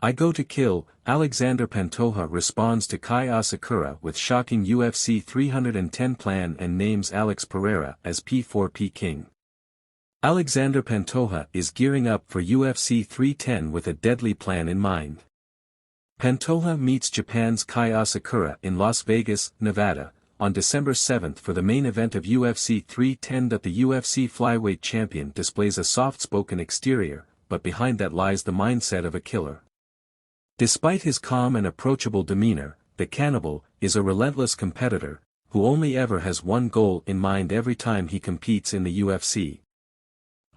I go to kill. Alexandre Pantoja responds to Kai Asakura with shocking UFC 310 plan and names Alex Pereira as P4P King. Alexandre Pantoja is gearing up for UFC 310 with a deadly plan in mind. Pantoja meets Japan's Kai Asakura in Las Vegas, Nevada, on December 7 for the main event of UFC 310. The UFC flyweight champion displays a soft-spoken exterior, but behind that lies the mindset of a killer. Despite his calm and approachable demeanor, the cannibal is a relentless competitor, who only ever has one goal in mind every time he competes in the UFC.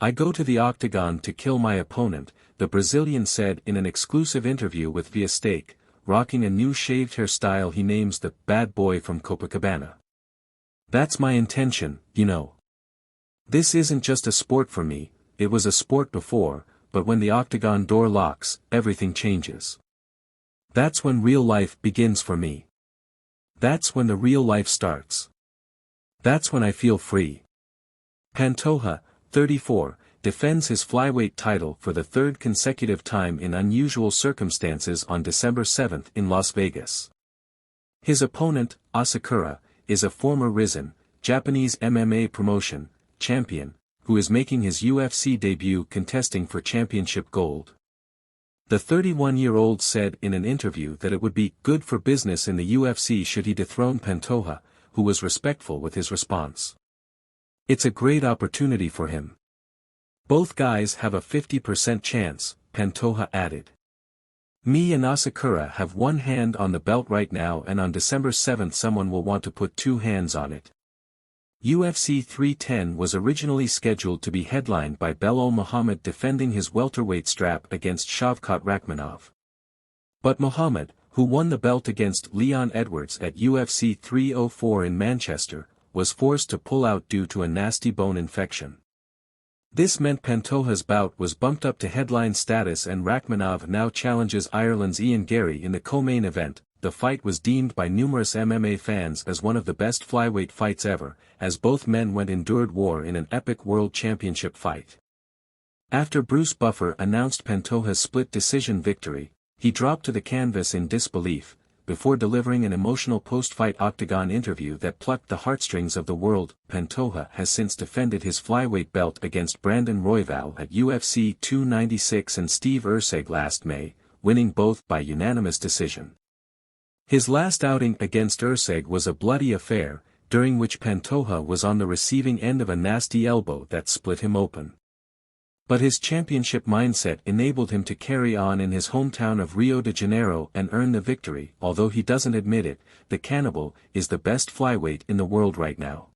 I go to the octagon to kill my opponent, the Brazilian said in an exclusive interview with Via Steak, rocking a new shaved hairstyle he names the bad boy from Copacabana. That's my intention, you know. This isn't just a sport for me, it was a sport before, but when the octagon door locks, everything changes. That's when real life begins for me. That's when the real life starts. That's when I feel free. Pantoja, 34, defends his flyweight title for the third consecutive time in unusual circumstances on December 7 in Las Vegas. His opponent, Asakura, is a former risen, Japanese MMA promotion, champion, who is making his UFC debut contesting for championship gold. The 31-year-old said in an interview that it would be good for business in the UFC should he dethrone Pantoja, who was respectful with his response. It's a great opportunity for him. Both guys have a 50% chance, Pantoja added. Me and Asakura have one hand on the belt right now, and on December 7 someone will want to put two hands on it. UFC 310 was originally scheduled to be headlined by Belal Muhammad defending his welterweight strap against Shavkat Rakhmonov. But Muhammad, who won the belt against Leon Edwards at UFC 304 in Manchester, was forced to pull out due to a nasty bone infection. This meant Pantoja's bout was bumped up to headline status, and Rakhmonov now challenges Ireland's Ian Gary in the co-main event. The fight was deemed by numerous MMA fans as one of the best flyweight fights ever, as both men endured war in an epic world championship fight. After Bruce Buffer announced Pantoja's split decision victory, he dropped to the canvas in disbelief, before delivering an emotional post-fight octagon interview that plucked the heartstrings of the world. Pantoja has since defended his flyweight belt against Brandon Royval at UFC 296 and Steve Erceg last May, winning both by unanimous decision. His last outing against Erceg was a bloody affair, during which Pantoja was on the receiving end of a nasty elbow that split him open. But his championship mindset enabled him to carry on in his hometown of Rio de Janeiro and earn the victory. Although he doesn't admit it, the cannibal is the best flyweight in the world right now.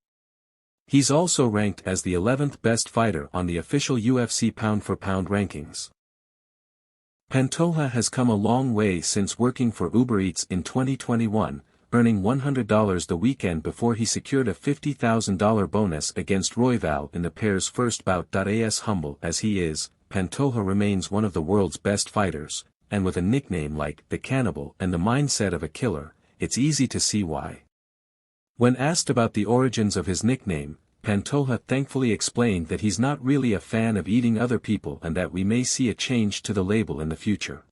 He's also ranked as the 11th best fighter on the official UFC pound-for-pound rankings. Pantoja has come a long way since working for Uber Eats in 2021, earning $100 the weekend before he secured a $50,000 bonus against Royval in the pair's first bout. As humble as he is, Pantoja remains one of the world's best fighters, and with a nickname like the Cannibal and the mindset of a killer, it's easy to see why. When asked about the origins of his nickname, Pantoja thankfully explained that he's not really a fan of eating other people and that we may see a change to the label in the future.